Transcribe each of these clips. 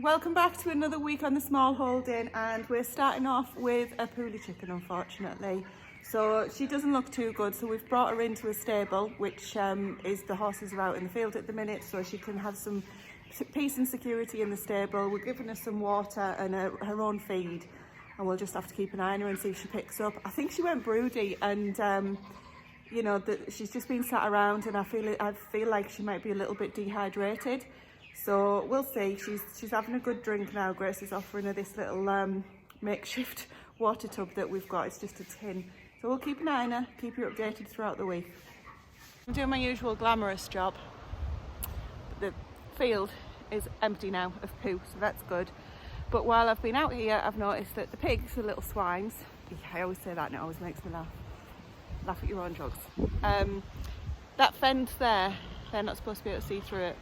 Welcome back to another week on the small holding, and we're starting off with a poodle chicken, unfortunately. So she doesn't look too good, so we've brought her into a stable, which is the horses are out in the field at the minute, so she can have some peace and security in the stable. We're giving her some water and her own feed, and we'll just have to keep an eye on her and see if she picks up. I think she went broody, and you know, she's just been sat around, and I feel like she might be a little bit dehydrated. So we'll see. She's having a good drink now. Grace is offering her this little makeshift water tub that we've got. It's just a tin. So we'll keep an eye on her, keep you updated throughout the week. I'm doing my usual glamorous job. The field is empty now of poo, so that's good. But while I've been out here, I've noticed that the pigs, the little swines, I always say that and it always makes me laugh. Laugh at your own jokes. That fence there, they're not supposed to be able to see through it.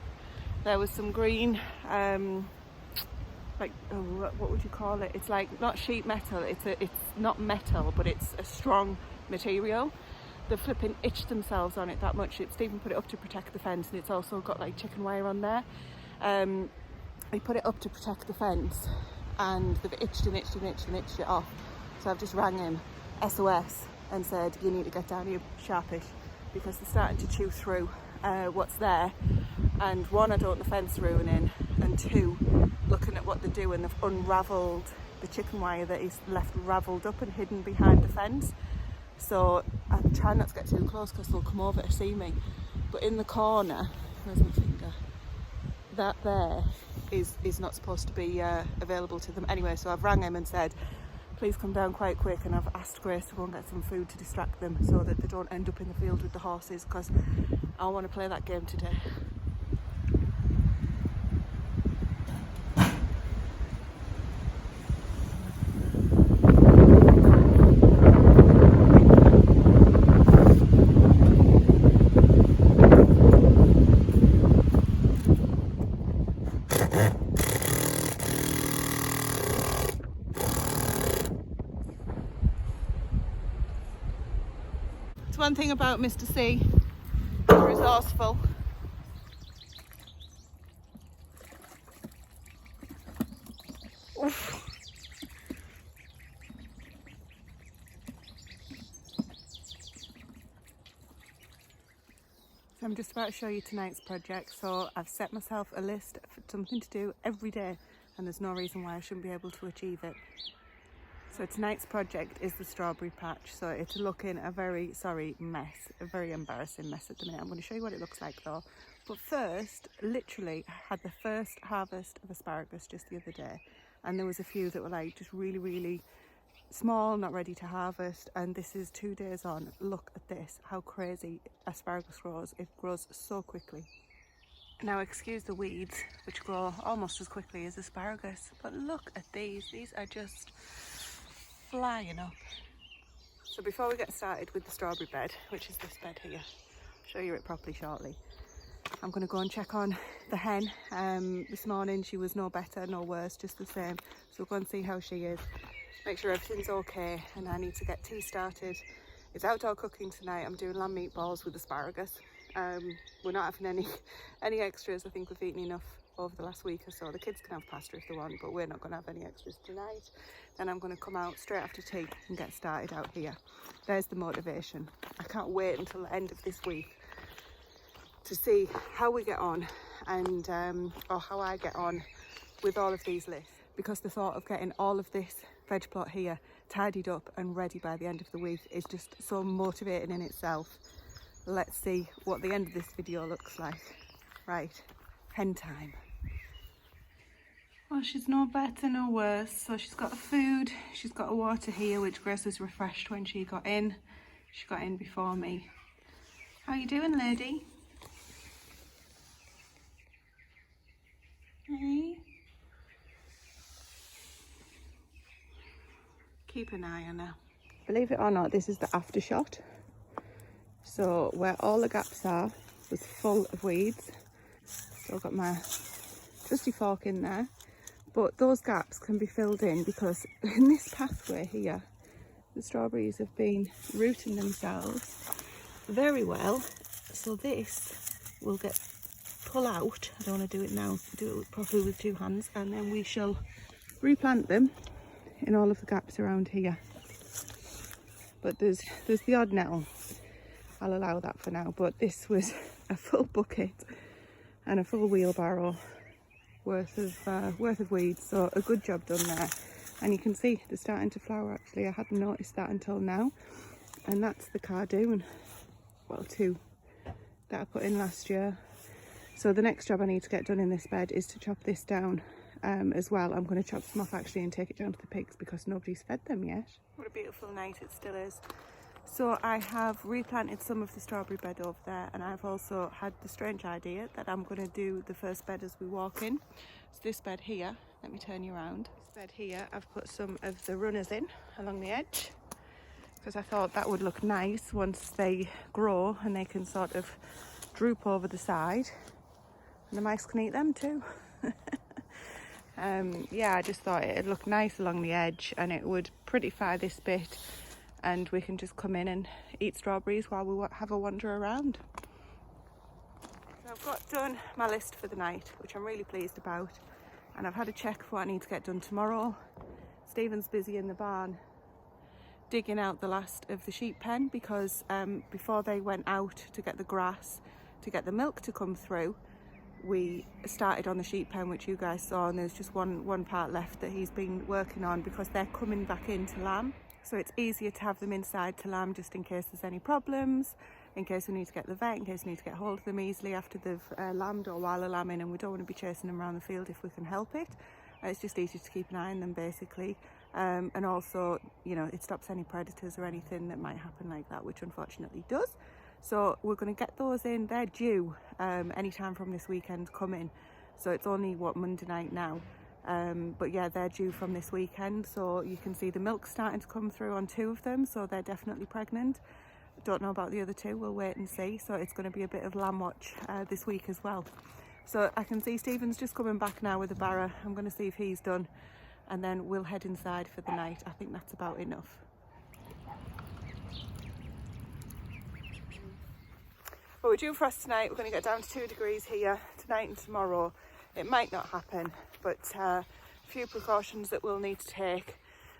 There was some green, like, what would you call it? It's like not sheet metal, it's not metal, but it's a strong material. They've flipping itched themselves on it that much. Stephen put it up to protect the fence, and it's also got like chicken wire on there. They put it up to protect the fence, and they've itched and itched and itched and itched it off. So I've just rang him, SOS, and said, you need to get down here sharpish, because they're starting to chew through what's there. And one, I don't want the fence ruining, and two, looking at what they're doing, they've unravelled the chicken wire that is left ravelled up and hidden behind the fence. So I'm trying not to get too close because they'll come over to see me. But in the corner, where's my finger? That there is not supposed to be available to them anyway. So I've rang him and said, please come down quite quick, and I've asked Grace to go and get some food to distract them so that they don't end up in the field with the horses, because I want to play that game today. One thing about Mr. C, resourceful. Oof. So I'm just about to show you tonight's project. So I've set myself a list for something to do every day, and there's no reason why I shouldn't be able to achieve it. So tonight's project is the strawberry patch. So it's looking a very mess, a very embarrassing mess at the minute. I'm going to show you what it looks like though. But first, literally, I had the first harvest of asparagus just the other day, and there was a few that were like just really small, not ready to harvest. And this is 2 days on. Look at this, how crazy asparagus grows. It grows so quickly. Now excuse the weeds, which grow almost as quickly as asparagus, but look at these are just flying up. So before we get started with the strawberry bed, which is this bed here, I'll show you it properly shortly, I'm going to go and check on the hen. This morning she was no better, no worse, just the same. So we'll go and see how she is, make sure everything's okay, and I need to get tea started. It's outdoor cooking tonight. I'm doing lamb meatballs with asparagus. We're not having any extras. I think we've eaten enough over the last week or so. The kids can have pasta if they want, but we're not going to have any extras tonight. Then I'm going to come out straight after tea and get started out here. There's the motivation. I can't wait until the end of this week to see how we get on, and or how I get on with all of these lists, because the thought of getting all of this veg plot here tidied up and ready by the end of the week is just so motivating in itself. Let's see what the end of this video looks like. Right, hen time. Well, she's no better, no worse. So she's got the food, she's got a water here, which Grace was refreshed when she got in. She got in before me. How you doing, lady? Hey? Keep an eye on her. Believe it or not, this is the after shot. So where all the gaps are was full of weeds. Still got my trusty fork in there. But those gaps can be filled in because in this pathway here, the strawberries have been rooting themselves very well. So this will get pull out. I don't want to do it now, do it properly with 2 hands, and then we shall replant them in all of the gaps around here. But there's the odd nettle. I'll allow that for now, but this was a full bucket and a full wheelbarrow worth of weeds, so a good job done there. And you can see they're starting to flower actually. I hadn't noticed that until now. And that's the cardoon, well 2 that I put in last year. So the next job I need to get done in this bed is to chop this down as well. I'm going to chop some off actually and take it down to the pigs because nobody's fed them yet. What a beautiful night it still is. So I have replanted some of the strawberry bed over there, and I've also had the strange idea that I'm going to do the first bed as we walk in. So this bed here, let me turn you around. This bed here, I've put some of the runners in along the edge because I thought that would look nice once they grow and they can sort of droop over the side, and the mice can eat them too. Yeah, I just thought it'd look nice along the edge and it would prettify this bit, and we can just come in and eat strawberries while we have a wander around. So I've got done my list for the night, which I'm really pleased about, and I've had a check for what I need to get done tomorrow. Stephen's busy in the barn digging out the last of the sheep pen because before they went out to get the grass to get the milk to come through, we started on the sheep pen, which you guys saw, and there's just one part left that he's been working on because they're coming back into lamb. So it's easier to have them inside to lamb just in case there's any problems, in case we need to get the vet, in case we need to get hold of them easily after they've lambed or while they're lambing, and we don't want to be chasing them around the field if we can help it. It's just easier to keep an eye on them basically, and also, you know, it stops any predators or anything that might happen like that, which unfortunately does. So we're going to get those in. They're due anytime from this weekend coming, so it's only Monday night now. But yeah, they're due from this weekend, so you can see the milk starting to come through on 2 of them, so they're definitely pregnant. Don't know about the other 2, we'll wait and see. So it's going to be a bit of lamb watch this week as well. So I can see Stephen's just coming back now with a barrow. I'm going to see if he's done, and then we'll head inside for the night. I think that's about enough. But we're due frost tonight. We're going to get down to 2 degrees here tonight and tomorrow. It might not happen, but a few precautions that we'll need to take.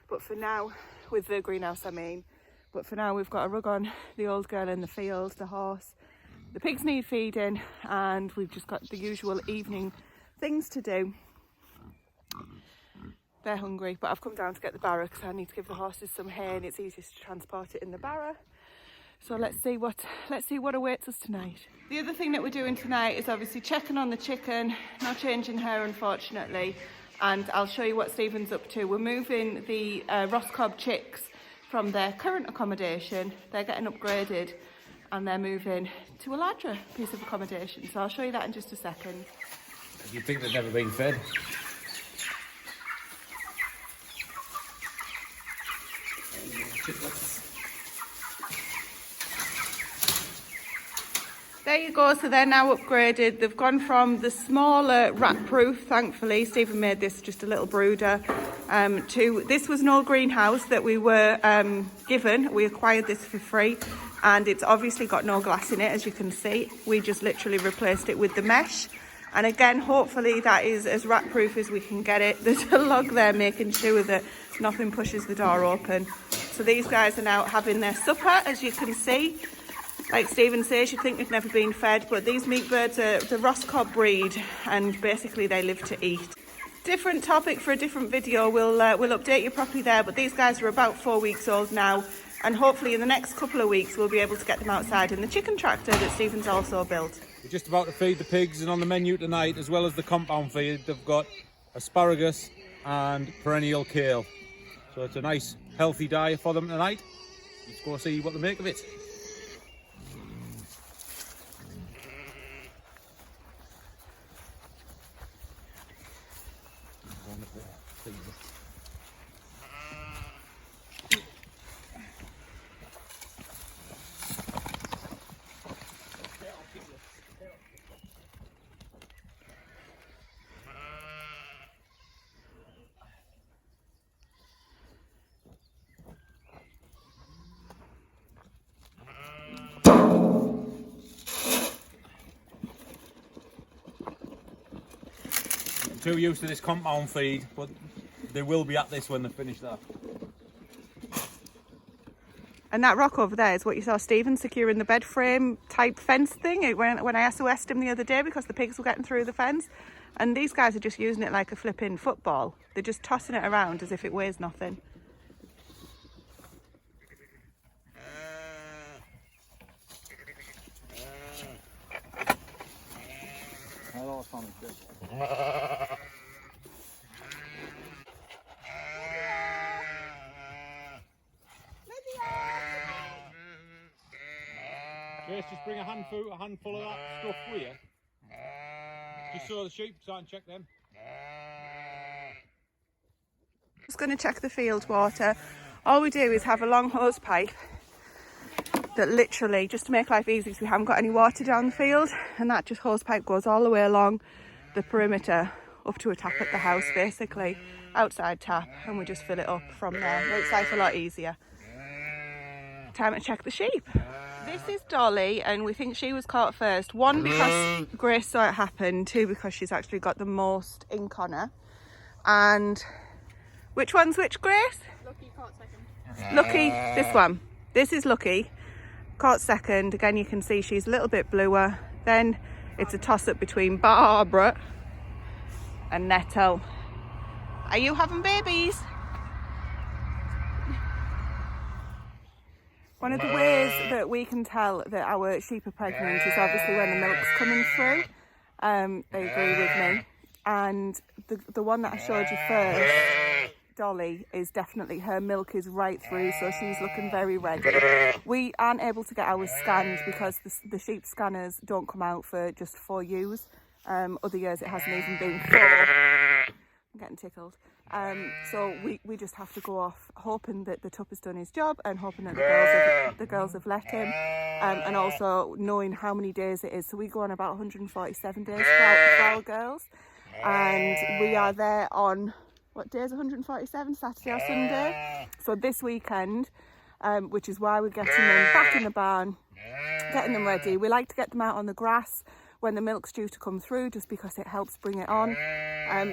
But for now, with the greenhouse I mean, but for now we've got a rug on the old girl in the field, the horse. The pigs need feeding, and we've just got the usual evening things to do. They're hungry, but I've come down to get the barrow because I need to give the horses some hay, and it's easiest to transport it in the barrow. So let's see what awaits us tonight. The other thing that we're doing tonight is obviously checking on the chicken, not changing her unfortunately, and I'll show you what Stephen's up to. We're moving the Roscob chicks from their current accommodation. They're getting upgraded and they're moving to a larger piece of accommodation, so I'll show you that in just a second. You think they've never been fed? There you go, so they're now upgraded. They've gone from the smaller rat-proof, thankfully, Stephen made this just a little brooder, to this was an old greenhouse that we were given. We acquired this for free, and it's obviously got no glass in it, as you can see. We just literally replaced it with the mesh. And again, hopefully that is as rat-proof as we can get it. There's a log there making sure that nothing pushes the door open. So these guys are now having their supper, as you can see. Like Stephen says, you'd think they've never been fed, but these meat birds are the Roscob breed, and basically they live to eat. Different topic for a different video. We'll update you properly there, but these guys are about 4 weeks old now, and hopefully in the next couple of weeks we'll be able to get them outside in the chicken tractor that Stephen's also built. We're just about to feed the pigs, and on the menu tonight, as well as the compound feed, they've got asparagus and perennial kale. So it's a nice healthy diet for them tonight. Let's go see what they make of it. too used to this compound feed, but they will be at this when they finish that. And that rock over there is what you saw Stephen securing the bed frame type fence thing when I SOS'd him the other day because the pigs were getting through the fence. And these guys are just using it like a flipping football. They're just tossing it around as if it weighs nothing. Hello, Tommy. Grace, just bring a handful of that stuff with you. Just so the sheep can't check them. Just going to check the field water. All we do is have a long hose pipe that literally, just to make life easy, because we haven't got any water down the field, and that just hose pipe goes all the way along the perimeter up to a tap at the house, basically outside tap, and we just fill it up from there. Makes life a lot easier. Time to check the sheep. This is Dolly, and we think she was caught first. One, because Grace saw it happen. Two, because she's actually got the most ink on her. And which one's which, Grace? Lucky caught second. Lucky, this one. This is Lucky, caught second. Again, you can see she's a little bit bluer. Then it's a toss-up between Barbara and Nettle. Are you having babies? One of the ways that we can tell that our sheep are pregnant is obviously when the milk's coming through. They agree with me. And the one that I showed you first, Dolly, is definitely, her milk is right through, so she's looking very ready. We aren't able to get ours scanned because the sheep scanners don't come out for just 4 ewes. Other years it hasn't even been 4. I'm getting tickled. So we just have to go off hoping that the tup has done his job and hoping that the girls have let him, and also knowing how many days it is. So we go on about 147 days for our girls, and we are there on, what day is 147? Saturday or Sunday. So this weekend, which is why we're getting them back in the barn, getting them ready. We like to get them out on the grass when the milk's due to come through, just because it helps bring it on.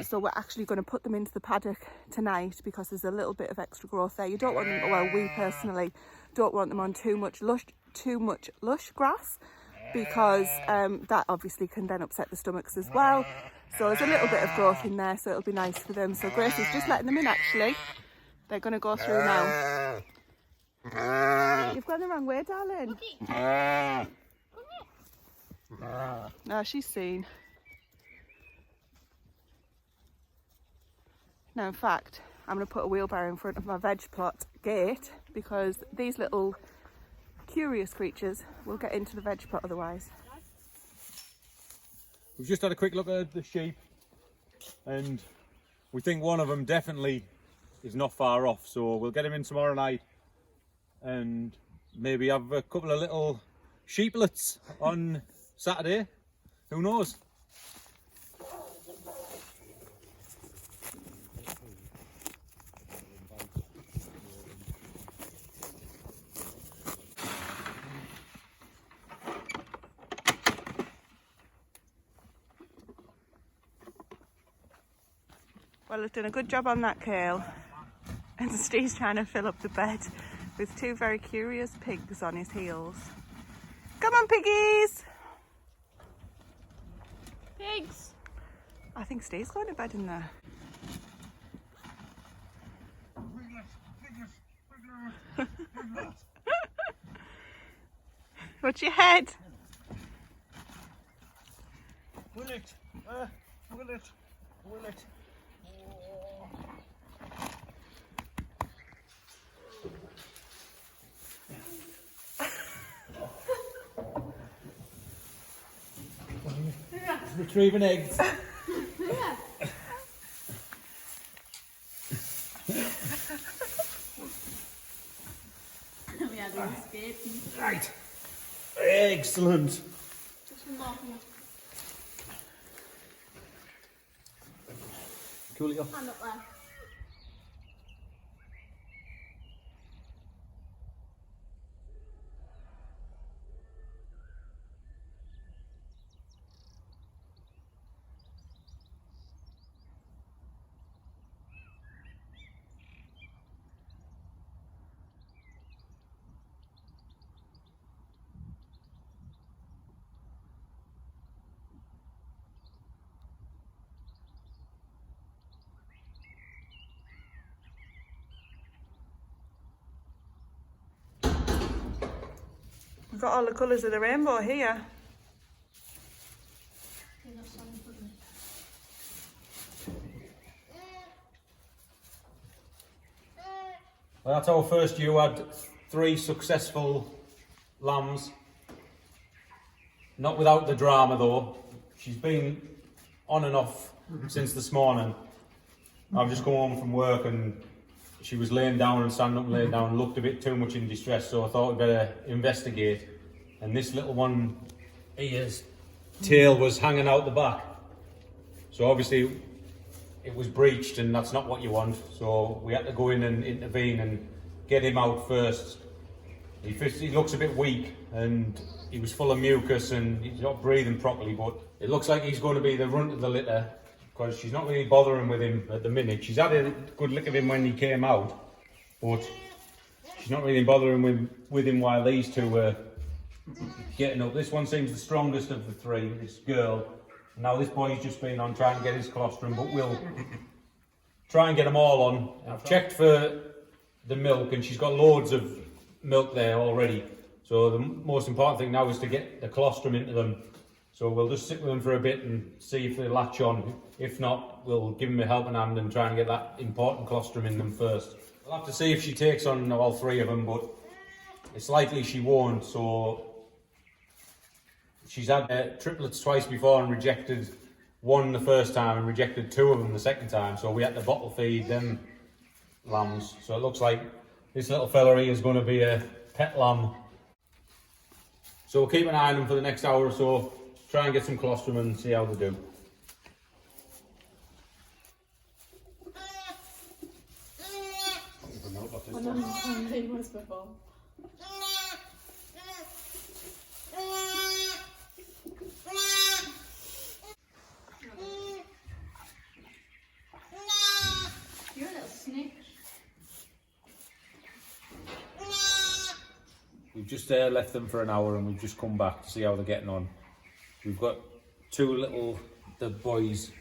So we're actually going to put them into the paddock tonight because there's a little bit of extra growth there. You don't want them, well, we personally don't want them on too much lush grass, because that obviously can then upset the stomachs as well. So there's a little bit of growth in there, so it'll be nice for them. So Grace is just letting them in, actually. They're going to go through now. You've gone the wrong way, darling. No, she's seen. Now, in fact, I'm going to put a wheelbarrow in front of my veg plot gate, because these little curious creatures will get into the veg plot otherwise. We've just had a quick look at the sheep, and we think one of them definitely is not far off, so we'll get him in tomorrow night and maybe have a couple of little sheeplets on Saturday. Who knows? Well, we've done a good job on that kale, and Steve's trying to fill up the bed with 2 very curious pigs on his heels. Come on, piggies! Pigs! I think Steve's going to bed in there. What's your head? Will it? Will it? Will it? Retrieving eggs. We had an escape. Right. Excellent. Just one more. Cool it off. Hand up there. We've got all the colours of the rainbow here. Well, that's our first year. We had 3 successful lambs. Not without the drama though. She's been on and off since this morning. I've just come home from work and she was laying down and standing up and laying down and looked a bit too much in distress, so I thought we'd better investigate. And this little one here's tail was hanging out the back. So obviously it was breached and that's not what you want. So we had to go in and intervene and get him out first. He looks a bit weak and he was full of mucus and he's not breathing properly, but it looks like he's going to be the runt of the litter because she's not really bothering with him at the minute. She's had a good look at him when he came out, but she's not really bothering with him while these two were getting up. This one seems the strongest of the 3, this girl. Now this boy's just been on trying to get his colostrum, but we'll try and get them all on. I've checked for the milk and she's got loads of milk there already. So the most important thing now is to get the colostrum into them. So we'll just sit with them for a bit and see if they latch on. If not, we'll give them a helping hand and try and get that important colostrum in them first. We'll have to see if she takes on all 3 of them, but it's likely she won't. So she's had triplets twice before and rejected 1 the first time and rejected 2 of them the second time. So we had to bottle feed them lambs. So it looks like this little fella here is going to be a pet lamb. So we'll keep an eye on them for the next hour or so, try and get some colostrum and see how they do. You're a little snake. We've just left them for an hour and we've just come back to see how they're getting on. We've got 2 the boys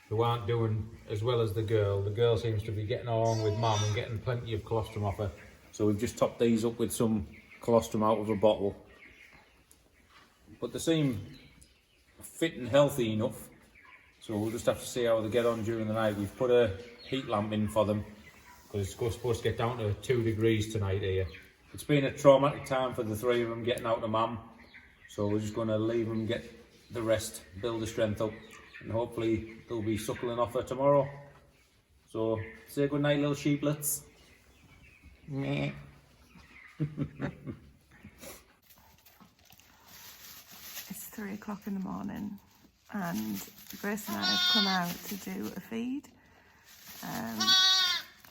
who aren't doing as well as the girl. The girl seems to be getting along with mum and getting plenty of colostrum off her. So we've just topped these up with some colostrum out of a bottle. But they seem fit and healthy enough. So we'll just have to see how they get on during the night. We've put a heat lamp in for them because it's supposed to get down to 2 degrees tonight here. It's been a traumatic time for the 3 of them getting out of mum. So we're just going to leave them get the rest, build the strength up, and hopefully they'll be suckling off her tomorrow. So say good night, little sheeplets. Meh. It's 3 o'clock in the morning and Grace and I have come out to do a feed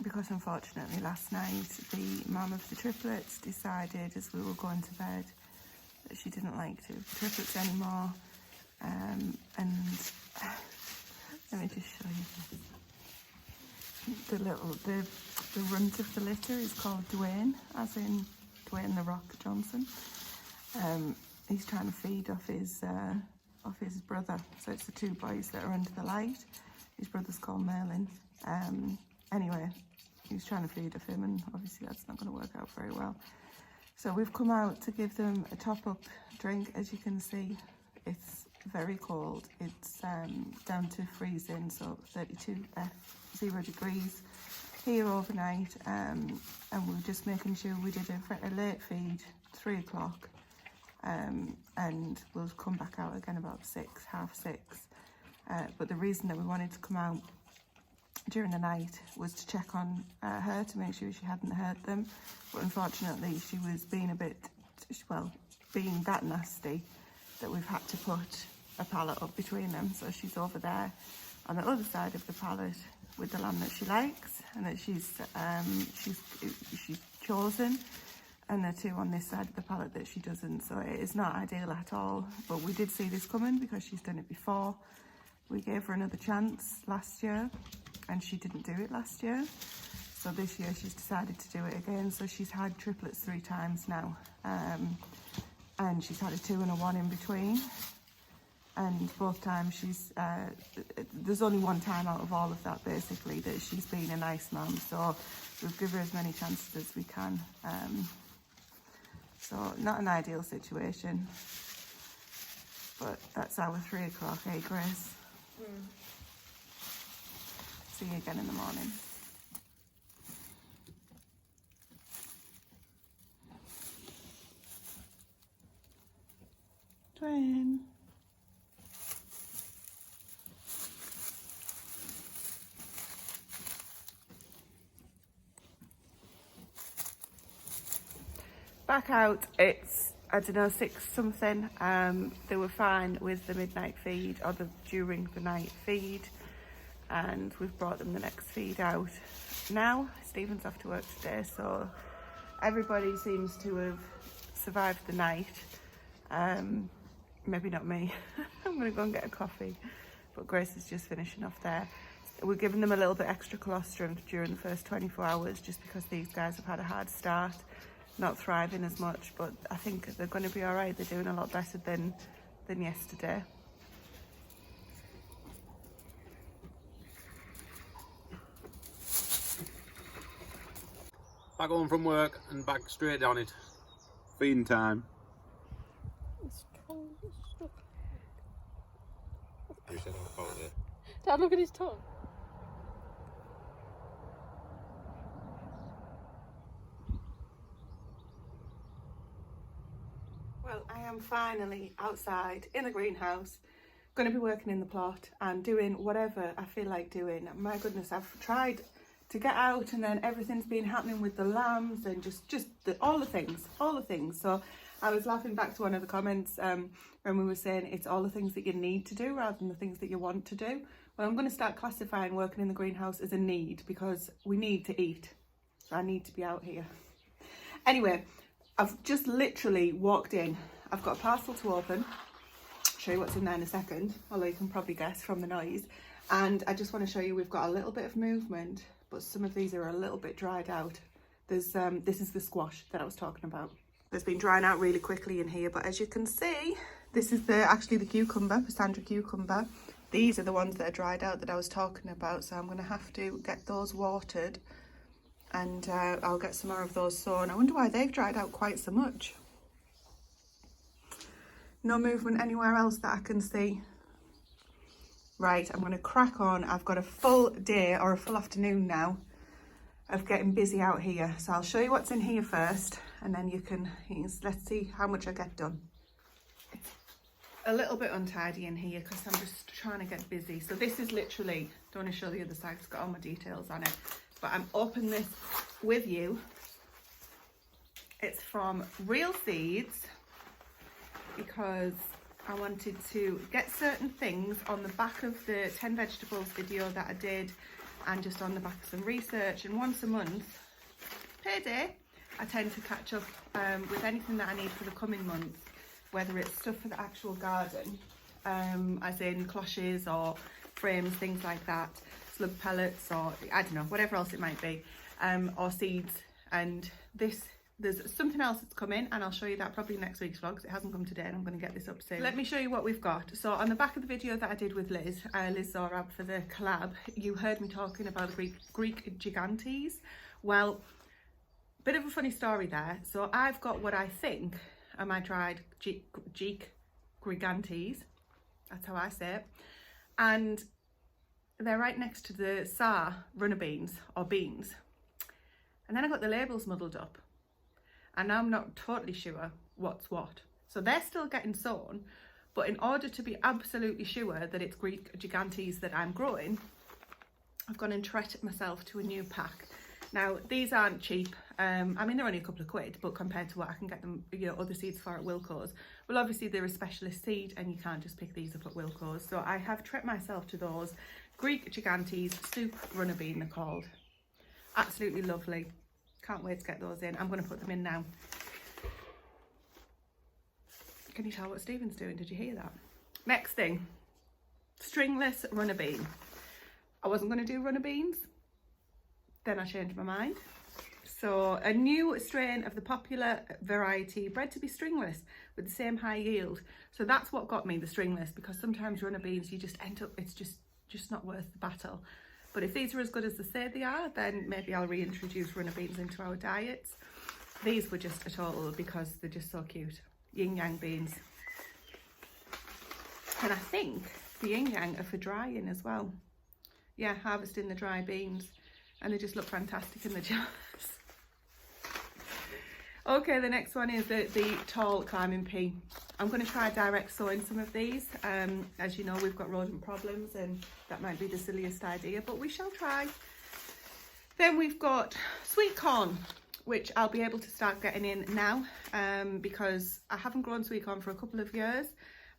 because unfortunately last night the mum of the triplets decided as we were going to bed that she didn't like the triplets anymore, and let me just show you the runt of the litter is called Dwayne, as in Dwayne The Rock Johnson. He's trying to feed off his brother, so it's the 2 boys that are under the light. His brother's called Merlin. Anyway, he's trying to feed off him and obviously that's not going to work out very well. So we've come out to give them a top-up drink. As you can see, it's very cold. It's down to freezing, so 0 degrees here overnight, and we're just making sure we did a late feed, 3 o'clock, and we'll come back out again about 6, half 6. But the reason that we wanted to come out during the night was to check on her to make sure she hadn't hurt them, but unfortunately she was being being that nasty that we've had to put a pallet up between them. So she's over there on the other side of the pallet with the lamb that she likes and that she's chosen, and the 2 on this side of the pallet that she doesn't. So it is not ideal at all, but we did see this coming because she's done it before. We gave her another chance last year and she didn't do it last year, so this year she's decided to do it again. So she's had triplets 3 times now, and she's had a 2 and a 1 in between, and both times she's there's only 1 time out of all of that basically that she's been a nice mum. So we've given her as many chances as we can. So not an ideal situation, but that's our 3 o'clock, eh, Grace? See you again in the morning. Twin. Back out, it's, I don't know, 6 something. They were fine with the midnight feed or the during the night feed, and we've brought them the next feed out. Now Stephen's off to work today, so everybody seems to have survived the night. Maybe not me. I'm gonna go and get a coffee, but Grace is just finishing off there. We're giving them a little bit extra colostrum during the first 24 hours just because these guys have had a hard start, not thriving as much, but I think they're going to be all right. They're doing a lot better than yesterday. Back home from work and back straight on it. Feeding time. You said I felt it. Dad, look at his tongue. Well, I am finally outside in the greenhouse, going to be working in the plot and doing whatever I feel like doing. My goodness, I've tried to get out and then everything's been happening with the lambs and all the things. So I was laughing back to one of the comments when we were saying it's all the things that you need to do rather than the things that you want to do. Well, I'm going to start classifying working in the greenhouse as a need because we need to eat. So I need to be out here. Anyway, I've just literally walked in. I've got a parcel to open. I'll show you what's in there in a second, although you can probably guess from the noise. And I just want to show you we've got a little bit of movement, but some of these are a little bit dried out. There's this is the squash that I was talking about. It's been drying out really quickly in here, but as you can see, this is actually the cucumber, Cassandra cucumber. These are the ones that are dried out that I was talking about, so I'm going to have to get those watered, and I'll get some more of those sown. I wonder why they've dried out quite so much. No movement anywhere else that I can see. Right, I'm going to crack on. I've got a full day or a full afternoon now of getting busy out here. So I'll show you what's in here first, and then let's see how much I get done. A little bit untidy in here because I'm just trying to get busy. So this is literally, don't want to show the other side, it's got all my details on it, but I'm opening this with you. It's from Real Seeds because I wanted to get certain things on the back of the 10 vegetables video that I did, and just on the back of some research. And once a month, payday, I tend to catch up with anything that I need for the coming month, whether it's stuff for the actual garden, as in cloches or frames, things like that, slug pellets, or I don't know, whatever else it might be, or seeds. And there's something else that's come in, and I'll show you that probably next week's vlog, 'cause it hasn't come today and I'm going to get this up soon. Let me show you what we've got. So on the back of the video that I did with Liz Zorab for the collab, you heard me talking about Greek gigantes. Well, bit of a funny story there. So I've got what I think are my dried Greek gigantes, that's how I say it, and they're right next to the SAR runner beans or beans. And then I got the labels muddled up, and now I'm not totally sure what's what. So they're still getting sown, but in order to be absolutely sure that it's Greek gigantes that I'm growing, I've gone and treated myself to a new pack. Now, these aren't cheap. I mean, they're only a couple of quid, but compared to what I can get them, other seeds for at Wilko's. Well, obviously they're a specialist seed and you can't just pick these up at Wilko's. So I have treated myself to those Greek gigantes soup runner bean, they're called. Absolutely lovely. Can't wait to get those in. I'm going to put them in now. Can you tell what Stephen's doing? Did you hear that? Next thing, stringless runner bean. I wasn't going to do runner beans, then I changed my mind. So a new strain of the popular variety bred to be stringless with the same high yield. So that's what got me the stringless, because sometimes runner beans you just end up, it's just not worth the battle. But if these are as good as they say they are, then maybe I'll reintroduce runner beans into our diets. These were just a total because they're just so cute. Yin yang beans. And I think the yin yang are for drying as well. Yeah, harvesting the dry beans, and they just look fantastic in the jars. Okay, the next one is the tall climbing pea. I'm going to try direct sowing some of these. As you know, we've got rodent problems, and that might be the silliest idea, but we shall try. Then we've got sweet corn, which I'll be able to start getting in now, because I haven't grown sweet corn for a couple of years.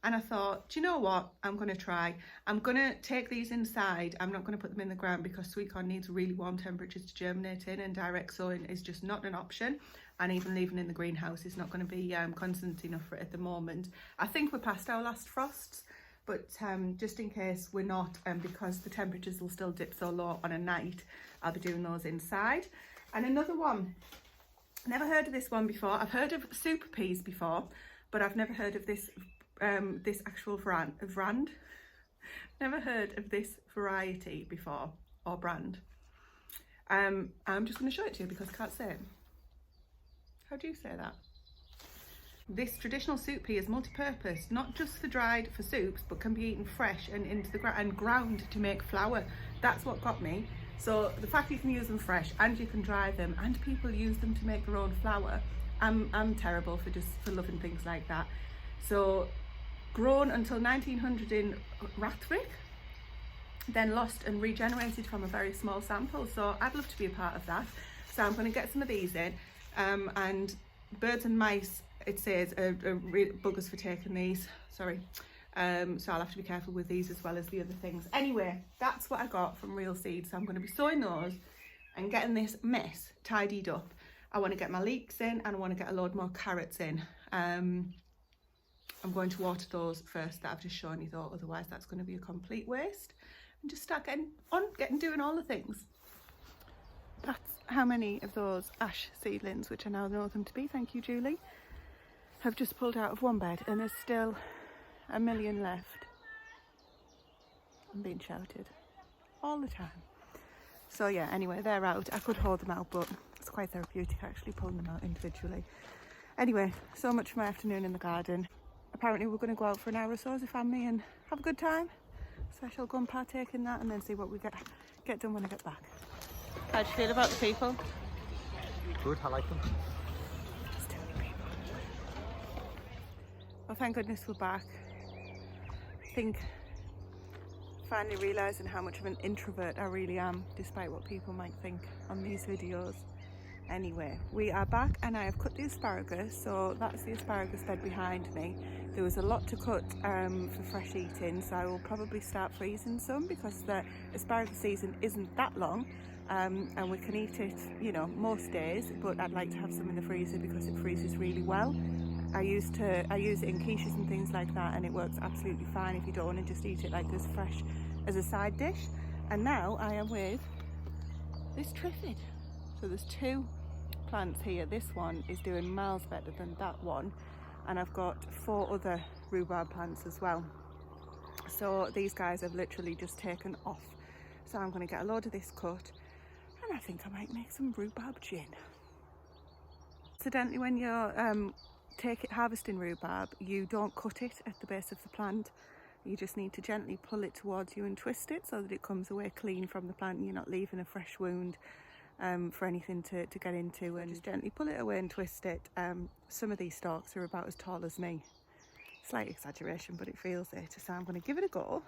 And I thought, do you know what? I'm going to try. I'm going to take these inside. I'm not going to put them in the ground because sweet corn needs really warm temperatures to germinate in, and direct sowing is just not an option. And even leaving in the greenhouse is not going to be constant enough for it at the moment. I think we're past our last frosts, but just in case we're not, because the temperatures will still dip so low on a night, I'll be doing those inside. And another one, never heard of this one before. I've heard of super peas before, but I've never heard of this this actual brand. Never heard of this variety before, or brand. I'm just going to show it to you because I can't say it. How do you say that? This traditional soup pea is multi-purpose, not just for dried for soups, but can be eaten fresh and into the and ground to make flour. That's what got me. So the fact you can use them fresh and you can dry them, and people use them to make their own flour. I'm terrible for loving things like that. So grown until 1900 in Rathrick, then lost and regenerated from a very small sample. So I'd love to be a part of that. So I'm going to get some of these in, and birds and mice, it says, are buggers for taking these. Sorry. So I'll have to be careful with these as well as the other things. Anyway, that's what I got from Real Seeds. So I'm going to be sowing those and getting this mess tidied up. I want to get my leeks in, and I want to get a load more carrots in. I'm going to water those first that I've just shown you though, otherwise that's going to be a complete waste. And just start doing all the things. That's how many of those ash seedlings, which I now know them to be, thank you Julie, have just pulled out of one bed, and there's still a million left. I'm being shouted all the time. So yeah, anyway, they're out. I could hold them out, but it's quite therapeutic actually pulling them out individually. Anyway, so much for my afternoon in the garden. Apparently we're going to go out for an hour or so as a family and have a good time. So I shall go and partake in that and then see what we get done when I get back. How do you feel about the people? Good, I like them. Just too many people. Well, thank goodness we're back. I think finally realising how much of an introvert I really am, despite what people might think on these videos. Anyway, we are back and I have cut the asparagus, so that's the asparagus bed behind me. There was a lot to cut for fresh eating, so I will probably start freezing some because the asparagus season isn't that long, and we can eat it, you know, most days, but I'd like to have some in the freezer because it freezes really well. I use it in quiches and things like that, and it works absolutely fine if you don't want to just eat it like this fresh as a side dish. And now I am with this triffid. So there's two plants here. This one is doing miles better than that one, and I've got 4 other rhubarb plants as well. So these guys have literally just taken off. So I'm going to get a load of this cut, and I think I might make some rhubarb gin. Incidentally, when you're harvesting rhubarb, you don't cut it at the base of the plant. You just need to gently pull it towards you and twist it so that it comes away clean from the plant and you're not leaving a fresh wound for anything to get into. And just gently pull it away and twist it. Some of these stalks are about as tall as me. Slight exaggeration, but it feels it. So I'm going to give it a go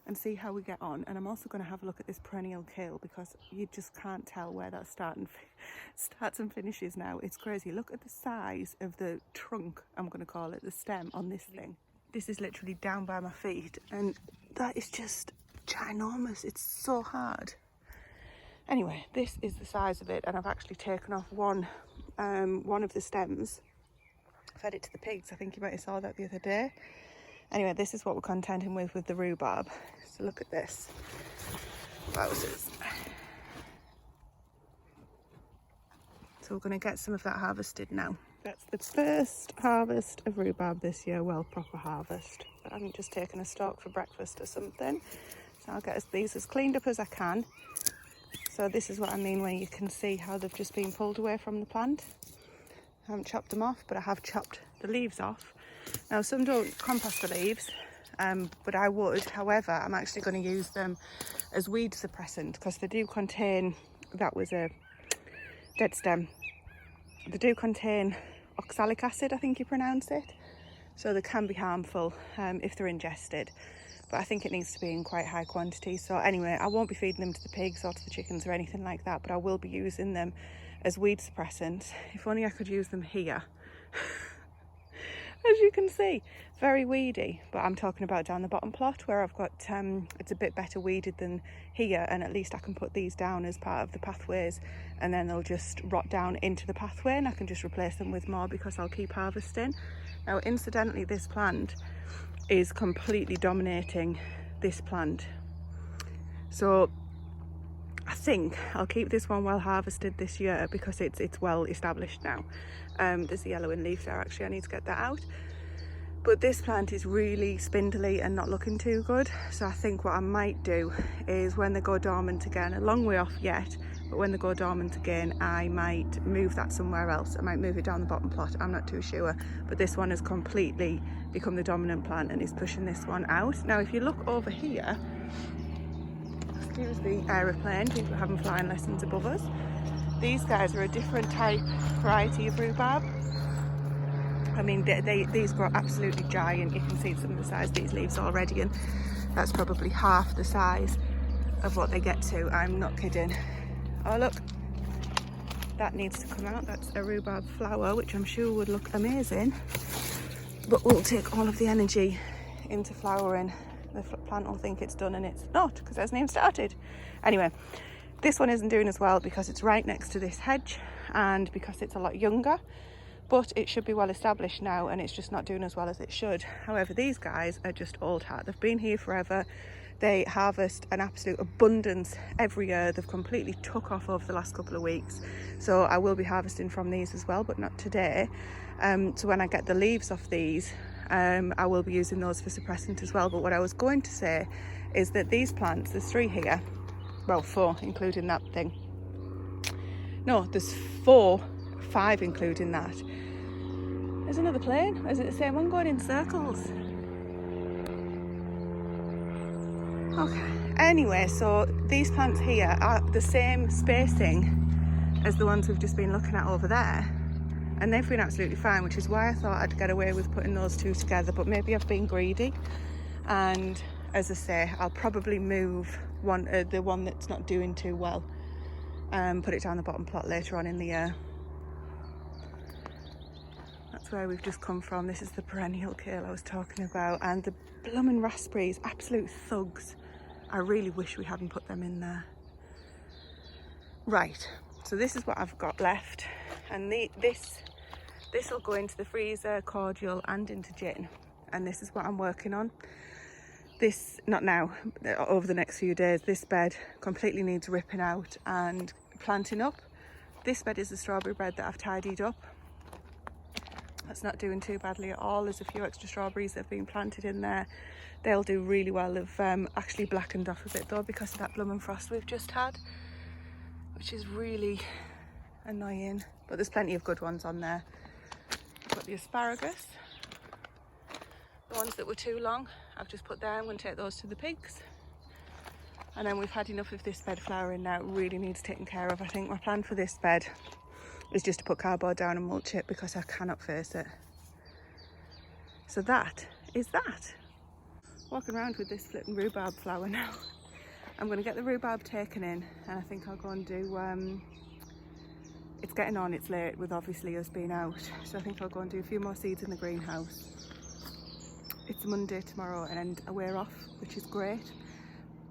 and see how we get on. And I'm also going to have a look at this perennial kale because you just can't tell where that starts and finishes now. It's crazy. Look at the size of the trunk, I'm going to call it, the stem on this thing. This is literally down by my feet, and that is just ginormous. It's so hard. Anyway, this is the size of it, and I've actually taken off one of the stems. Fed it to the pigs. I think you might have saw that the other day. Anyway, this is what we're contending with the rhubarb. So look at this. Wowzers. So we're going to get some of that harvested now. That's the first harvest of rhubarb this year. Well, proper harvest. I haven't just taken a stalk for breakfast or something. So I'll get these as cleaned up as I can. So this is what I mean when you can see how they've just been pulled away from the plant. I haven't chopped them off, but I have chopped the leaves off. Now some don't compost the leaves, but I would. However, I'm actually going to use them as weed suppressant because they do contain, that was a dead stem, they do contain oxalic acid, I think you pronounce it. So they can be harmful if they're ingested. But I think it needs to be in quite high quantity. So anyway, I won't be feeding them to the pigs or to the chickens or anything like that, but I will be using them as weed suppressants. If only I could use them here. As you can see, very weedy, but I'm talking about down the bottom plot where I've got, it's a bit better weeded than here, and at least I can put these down as part of the pathways, and then they'll just rot down into the pathway and I can just replace them with more because I'll keep harvesting. Now, incidentally, this plant is completely dominating this plant. So I think I'll keep this one well harvested this year because it's well established now. There's a yellowing leaf there, actually I need to get that out. But this plant is really spindly and not looking too good. So I think what I might do is when they go dormant again, a long way off yet, but when they go dormant again, I might move that somewhere else. I might move it down the bottom plot, I'm not too sure. But this one has completely become the dominant plant and is pushing this one out. Now, if you look over here, excuse the aeroplane, people are having flying lessons above us. These guys are a different type variety of rhubarb. I mean, these grow absolutely giant. You can see some of the size of these leaves already, and that's probably half the size of what they get to. I'm not kidding. Oh look, that needs to come out. That's a rhubarb flower, which I'm sure would look amazing, but will take all of the energy into flowering. The plant will think it's done and it's not, because it hasn't even started. Anyway, this one isn't doing as well because it's right next to this hedge and because it's a lot younger, but it should be well established now and it's just not doing as well as it should. However, these guys are just old hat. They've been here forever. They harvest an absolute abundance every year. They've completely took off over the last couple of weeks. So I will be harvesting from these as well, but not today. So when I get the leaves off these, I will be using those for suppressant as well. But what I was going to say is that these plants, there's 3 here, well 4 including that thing. No, there's 5 including that. There's another plane. Is it the same one going in circles? Okay, anyway, so these plants here are the same spacing as the ones we've just been looking at over there, and they've been absolutely fine, which is why I thought I'd get away with putting those 2 together, but maybe I've been greedy. And as I say, I'll probably move the one that's not doing too well and put it down the bottom plot later on in the year. That's where we've just come from. This is the perennial kale I was talking about, and the bloomin' raspberries, absolute thugs. I really wish we hadn't put them in there. Right, so this is what I've got left, and this will go into the freezer, cordial, and into gin, and this is what I'm working on. This, not now, over the next few days, this bed completely needs ripping out and planting up. This bed is the strawberry bed that I've tidied up. That's not doing too badly at all. There's a few extra strawberries that have been planted in there. They'll do really well. They've actually blackened off a bit though because of that blooming frost we've just had, which is really annoying, but there's plenty of good ones on there. I've got the asparagus, the ones that were too long I've just put there. I'm going to take those to the pigs, and then we've had enough of this bed flowering now. It really needs taking care of. I think my plan for this bed is just to put cardboard down and mulch it because I cannot face it. So that is that. Walking around with this flipping rhubarb flower now. I'm going to get the rhubarb taken in, and I think I'll go and do, it's getting on, it's late with obviously us being out, so I think I'll go and do a few more seeds in the greenhouse. It's Monday tomorrow and we're off, which is great,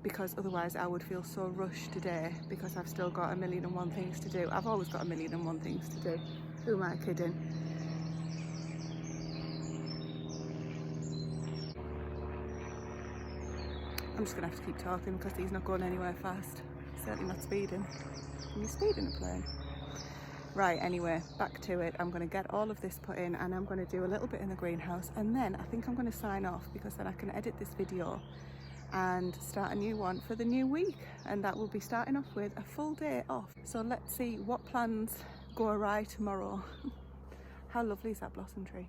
because otherwise I would feel so rushed today because I've still got 1,000,001 things to do. I've always got 1,000,001 things to do. Who am I kidding? I'm just going to have to keep talking because he's not going anywhere fast. He's certainly not speeding. Can you speed in a plane? Right, anyway, back to it. I'm going to get all of this put in and I'm going to do a little bit in the greenhouse, and then I think I'm going to sign off because then I can edit this video and start a new one for the new week, and that will be starting off with a full day off. So let's see what plans go awry tomorrow. How lovely is that blossom tree?